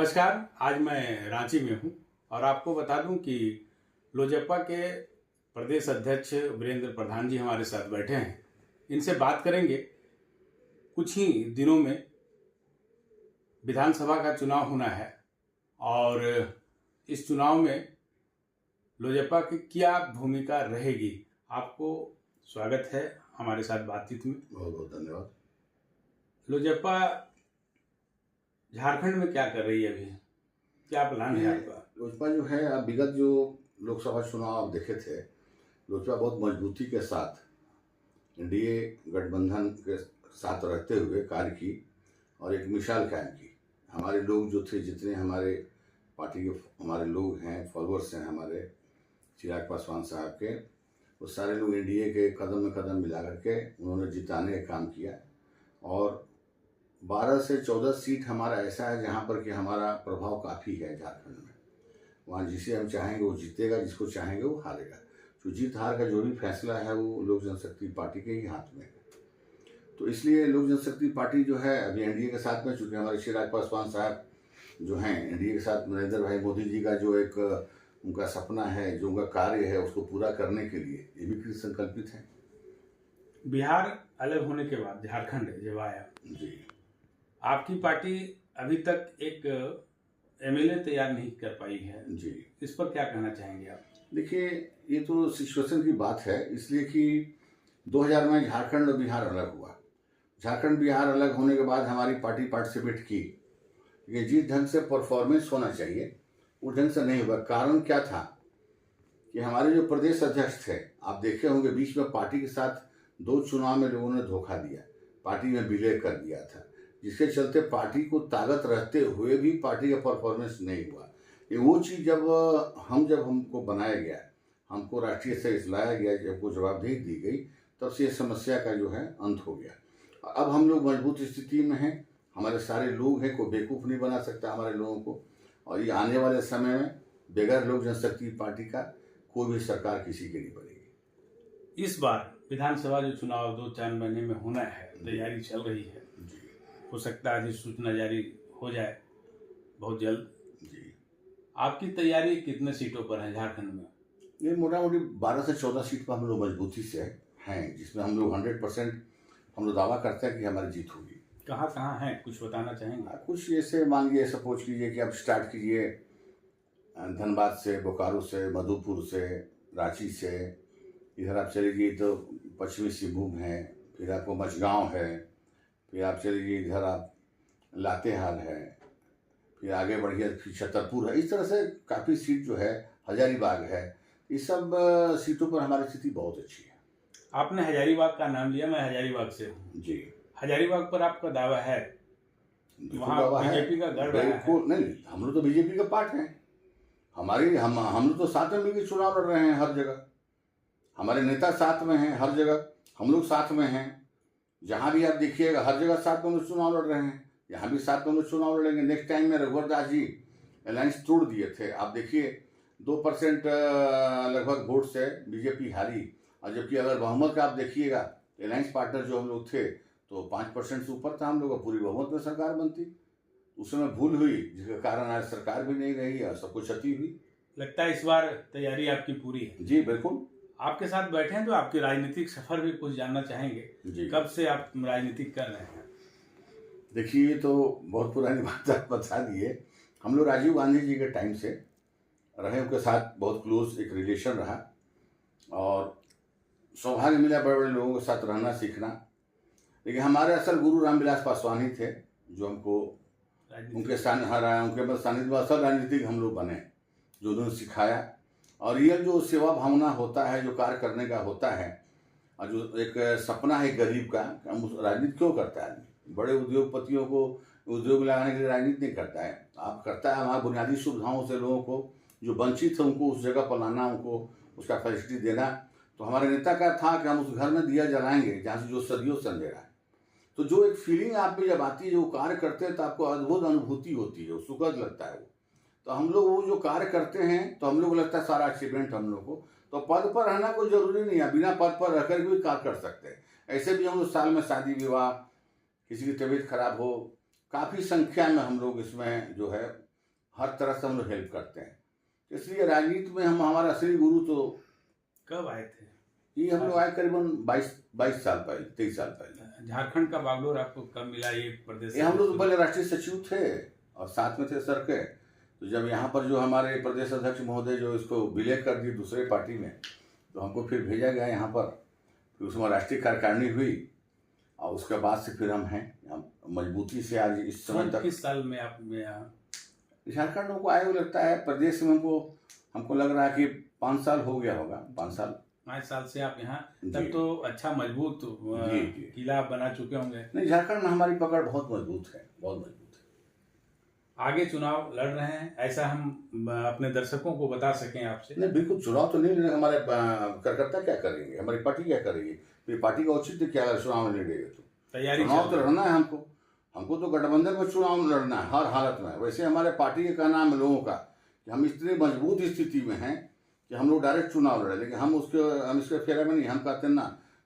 नमस्कार। आज मैं रांची में हूं और आपको बता दूं कि लोजपा के प्रदेश अध्यक्ष वीरेंद्र प्रधान जी हमारे साथ बैठे हैं। इनसे बात करेंगे। कुछ ही दिनों में विधानसभा का चुनाव होना है और इस चुनाव में लोजपा की क्या भूमिका रहेगी। आपको स्वागत है हमारे साथ बातचीत में। बहुत बहुत धन्यवाद। लोजपा झारखंड में क्या कर रही है अभी, क्या प्लान है आपका? लोजपा जो है, आप विगत जो लोकसभा चुनाव आप देखे थे, लोजपा बहुत मजबूती के साथ एनडीए गठबंधन के साथ रहते हुए कार्य की और एक मिसाल कायम की। हमारे लोग जो थे, जितने हमारे पार्टी के हमारे लोग हैं, फॉलोअर्स हैं हमारे चिराग पासवान साहब के, वो सारे लोग एनडीए के कदम में कदम मिला करके उन्होंने जिताने का काम किया। और 12 से 14 सीट हमारा ऐसा है जहाँ पर कि हमारा प्रभाव काफ़ी है झारखंड में। वहाँ जिसे हम चाहेंगे वो जीतेगा, जिसको चाहेंगे वो हारेगा। तो जीत हार का जो भी फैसला है वो लोक जनशक्ति पार्टी के ही हाथ में है। तो इसलिए लोक जनशक्ति पार्टी जो है अभी एनडीए के साथ में, चूँकि हमारे चिराग पासवान साहब जो हैं एनडीए के साथ, नरेंद्र भाई मोदी जी का जो एक उनका सपना है, जो उनका कार्य है, उसको पूरा करने के लिए ये भी कृत संकल्पित है। बिहार अलग होने के बाद झारखंड जब आया जी, आपकी पार्टी अभी तक एक एमएलए तैयार नहीं कर पाई है जी, इस पर क्या कहना चाहेंगे आप? देखिए, ये तो सिचुएशन की बात है, इसलिए कि 2000 में झारखंड और बिहार अलग हुआ। झारखंड बिहार अलग होने के बाद हमारी पार्टी पार्टिसिपेट की, लेकिन जिस ढंग से परफॉर्मेंस होना चाहिए उस ढंग से नहीं हुआ। कारण क्या था कि हमारे जो प्रदेश अध्यक्ष थे, आप देखे होंगे बीच में पार्टी के साथ 2 चुनाव में लोगों ने धोखा दिया, पार्टी में विलय कर दिया था, जिसके चलते पार्टी को ताकत रहते हुए भी पार्टी का परफॉर्मेंस नहीं हुआ। ये वो चीज़ जब हमको बनाया गया, हमको राष्ट्रीय स्तर से लाया गया, जब को जवाबदेही दी गई, तब से ये समस्या का जो है अंत हो गया। अब हम लोग मजबूत स्थिति में हैं, हमारे सारे लोग हैं, कोई बेवकूफ़ नहीं बना सकता हमारे लोगों को। और ये आने वाले समय में बगैर लोक जनशक्ति पार्टी का कोई भी सरकार किसी की नहीं बनेगी। इस बार विधानसभा जो चुनाव 2-4 महीने में होना है, तैयारी चल रही है, हो सकता है अधिसूचना जारी हो जाए बहुत जल्द। जी, आपकी तैयारी कितने सीटों पर है झारखंड में? ये मोटा मोटी 12 से 14 सीट पर हम लोग मजबूती से हैं, जिसमें हम लोग 100% हम लोग दावा करते हैं कि हमारी जीत होगी। कहाँ कहाँ हैं, कुछ बताना चाहेंगे? कुछ ऐसे मान लीजिए, सपोज कीजिए कि आप स्टार्ट कीजिए धनबाद से, बोकारो से, मधुपुर से, रांची से, इधर आप चलिए तो पश्चिमी सिंहभूम है, फिर आपको मझगांव है, फिर आप चलिए इधर आप लातेहार है, फिर आगे बढ़िए फिर छतरपुर है। इस तरह से काफ़ी सीट जो है, हजारीबाग है, इस सब सीटों पर हमारी स्थिति बहुत अच्छी है। आपने हजारीबाग का नाम लिया, मैं हजारीबाग से हूँ। जी, हजारीबाग पर आपका दावा है? वहाँ बीजेपी का गढ़ रहा है? नहीं, हम लोग तो बीजेपी का पार्ट हैं। हम लोग तो साथ में मिलकर चुनाव लड़ रहे हैं हर जगह, हमारे नेता साथ में हैं हर जगह, हम लोग साथ में हैं। जहाँ भी आप देखिएगा हर जगह साथ में हम लोग चुनाव लड़ रहे हैं, यहाँ भी साथ में हम लोग चुनाव लड़ेंगे। नेक्स्ट टाइम में रघुवर दास जी अलायंस तोड़ दिए थे, आप देखिए 2% लगभग वोट से बीजेपी हारी। और जबकि अगर बहुमत का आप देखिएगा, अलायंस पार्टनर जो हम लोग थे तो 5% से ऊपर था हम लोग, पूरी बहुमत में सरकार बनती। उस समय भूल हुई, जिसके कारण आज सरकार भी नहीं रही और सब कुछ क्षति हुई। लगता है इस बार तैयारी आपकी पूरी है? जी बिल्कुल। आपके साथ बैठे हैं तो आपके राजनीतिक सफर भी कुछ जानना चाहेंगे। जी, कब से आप राजनीतिक कर रहे हैं? देखिए, तो बहुत पुरानी बात आप बता दिए। हम लोग राजीव गांधी जी के टाइम से रहे, उनके साथ बहुत क्लोज एक रिलेशन रहा और सौभाग्य मिला बड़े बड़े लोगों के साथ रहना सीखना। लेकिन हमारे असल गुरु रामविलास पासवान ही थे, जो हमको उनके सानिध्य में असल राजनीतिक हम लोग बने, जो उन्होंने सिखाया। और ये जो सेवा भावना होता है, जो कार्य करने का होता है, और जो एक सपना है गरीब का, हम राजनीति क्यों करता है आदमी? बड़े उद्योगपतियों को उद्योग लगाने के लिए राजनीति नहीं करता है, आप करता है हमारे बुनियादी सुविधाओं से लोगों को जो वंचित है उनको उस जगह पर लाना, उनको उसका फैसिलिटी देना। तो हमारे नेता का था कि हम उस घर में दिया जलाएंगे जहाँ से जो सदियों से अंधेरा है। तो जो एक फीलिंग आप में जब आती है, जो कार्य करते हैं, तो आपको अद्भुत अनुभूति होती है, सुखद लगता है वो। तो हम लोग वो जो कार्य करते हैं तो हम लोग को लगता है सारा अचीवमेंट हम लोग को। तो पद पर रहना कोई जरूरी नहीं है, बिना पद पर रहकर भी कार्य कर सकते हैं। ऐसे भी हम लोग साल में शादी विवाह, किसी की तबीयत खराब हो, काफ़ी संख्या में हम लोग इसमें जो है हर तरह से हम लोग हेल्प करते हैं। इसलिए राजनीति में हम हमारा असली गुरु तो कब आए थे? ये हम लोग आए करीबन 22 साल पहले, 23 साल पहले। झारखंड का बागडोर आपको कब मिला ये प्रदेश? ये हम लोग तो पहले राष्ट्रीय सचिव थे और साथ में थे सर के। तो जब यहाँ पर जो हमारे प्रदेश अध्यक्ष महोदय जो इसको विलय कर दिए दूसरे पार्टी में, तो हमको फिर भेजा गया यहाँ पर। फिर उसमें राष्ट्रीय कार्यकारिणी हुई और उसके बाद से फिर हम हैं मजबूती से आज इस समय तक। किस साल में आप झारखंड हमको आए हुए लगता है, प्रदेश में हमको लग रहा है कि 5 साल हो गया होगा। 5 साल से आप यहाँ, तब तो अच्छा मजबूत किला बना चुके होंगे। नहीं, झारखंड में हमारी पकड़ बहुत मजबूत है, बहुत मजबूत है। आगे चुनाव लड़ रहे हैं, ऐसा हम अपने दर्शकों को बता सकें आपसे? नहीं, बिल्कुल चुनाव तो नहीं लड़ रहे। हमारे कार्यकर्ता क्या करेंगे, हमारी पार्टी क्या करेगी, फिर पार्टी का औचित्य क्या है चुनाव में लड़ेगा? तो तैयारी चुनाव तो लड़ना है हमको तो गठबंधन में चुनाव लड़ना है हर हालत में। वैसे हमारे पार्टी के कहना है लोगों का कि हम इतनी मजबूत स्थिति में हैं कि हम लोग डायरेक्ट चुनाव लड़े, लेकिन हम इसके फेरे में नहीं। हम कहते हैं ना,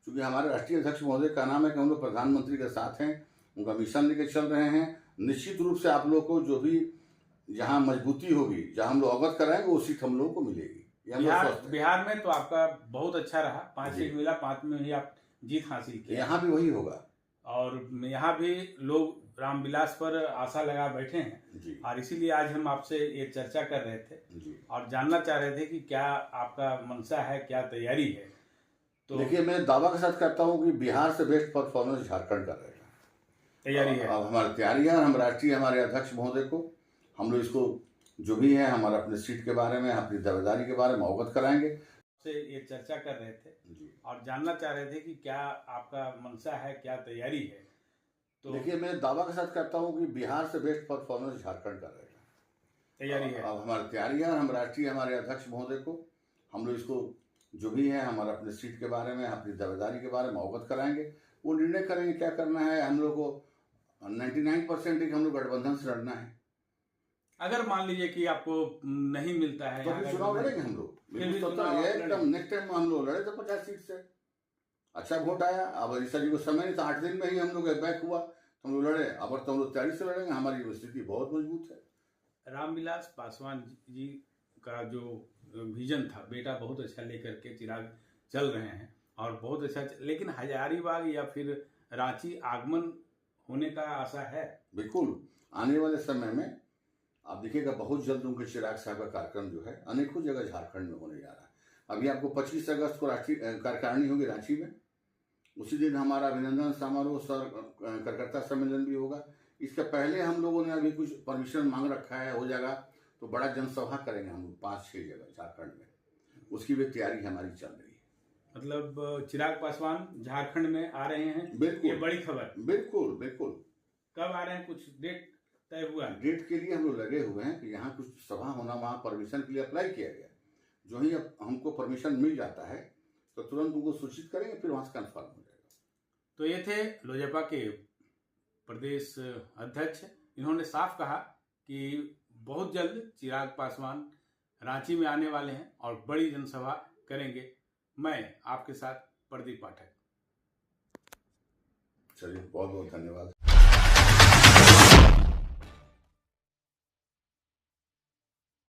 क्योंकि हमारे राष्ट्रीय अध्यक्ष महोदय का नाम है कि हम लोग प्रधानमंत्री के साथ हैं, उनका मिशन लेके चल रहे हैं। निश्चित रूप से आप लोग को जो भी जहाँ मजबूती होगी, जहाँ हम लोग अवगत कराएंगे, वो सीट हम लोगों को मिलेगी। बिहार में तो आपका बहुत अच्छा रहा, 5 सीट मिला, 5 में ही आप जीत हासिल की। यहाँ भी वही होगा और यहाँ भी लोग रामविलास पर आशा लगा बैठे हैं और इसीलिए आज हम आपसे ये चर्चा कर रहे थे और जानना चाह रहे थे कि क्या आपका मंशा है, क्या तैयारी है। तो देखिए, मैं दावा के साथ कहता हूँ कि बिहार से बेस्ट परफॉर्मेंस झारखंड का रहेगा। तैयारी है, अब हमारी तैयारी है। हम राष्ट्रीय हमारे अध्यक्ष महोदय को हम लोग इसको जो भी है हमारा अपने सीट के बारे में, अपनी दावेदारी के बारे में अवगत कराएंगे। से ये चर्चा कर रहे थे और जानना चाह रहे थे कि क्या आपका मंशा है, क्या तैयारी है। तो देखिए, मैं दावा के साथ कहता हूँ कि बिहार से बेस्ट परफॉर्मेंस झारखंड का रहेगा। तैयारी है, अब हमारी तैयारी है। हम राष्ट्रीय हमारे अध्यक्ष महोदय को हम लोग इसको जो भी है हमारा अपने सीट के बारे में, अपनी दावेदारी के बारे में अवगत कराएंगे। वो निर्णय करेंगे क्या करना है। हम लोग को 99% हम लोग गठबंधन से लड़ना है। अगर मान लीजिए कि आपको नहीं मिलता है तो फिर चुनाव लड़ेंगे हम लोग। एकदम नेक्स्ट टाइम हम लोग लड़े तो 50 सीट से अच्छा वोट आया। अब ऋषा जी को समय नहीं था, 8 दिन में ही हम लोग बैक हुआ तो हम लोग लड़े। अब तो हम लोग तैयारी से लड़ेंगे। हमारी स्थिति बहुत मजबूत है। रामविलास पासवान जी का जो विजन था, बेटा बहुत अच्छा लेकर के चिराग चल रहे हैं और बहुत अच्छा, लेकिन हजारीबाग या फिर रांची आगमन होने का आशा है? बिल्कुल, आने वाले समय में आप देखिएगा बहुत जल्द उनके चिराग साहब का कार्यक्रम जो है अनेकों जगह झारखंड में होने जा रहा है। अभी आपको 25 अगस्त को राष्ट्रीय कार्यकारिणी होगी रांची में। उसी दिन हमारा अभिनंदन समारोह सर कार्यकर्ता सम्मेलन भी होगा। इसके पहले हम लोगों ने अभी कुछ परमिशन मांग रखा है, हो जाएगा तो बड़ा जनसभा करेंगे हम लोग 5-6 जगह झारखंड में। उसकी भी तैयारी हमारी चल रही है। मतलब चिराग पासवान झारखंड में आ रहे हैं? बिल्कुल, ये बड़ी खबर। बिल्कुल बिल्कुल। कब आ रहे हैं, कुछ डेट तय हुआ? डेट के लिए हम लोग लगे हुए हैं कि यहाँ कुछ सभा होना, वहाँ परमिशन के लिए अप्लाई किया गया। जो ही अब हमको परमिशन मिल जाता है तो तुरंत उनको सूचित करेंगे, फिर वहाँ से कन्फर्म हो जाएगा। तो ये थे लोजपा के प्रदेश अध्यक्ष। इन्होंने साफ कहा कि बहुत जल्द चिराग पासवान रांची में आने वाले हैं और बड़ी जनसभा करेंगे। मैं आपके साथ प्रदीप पाठक। चलिए, बहुत बहुत धन्यवाद।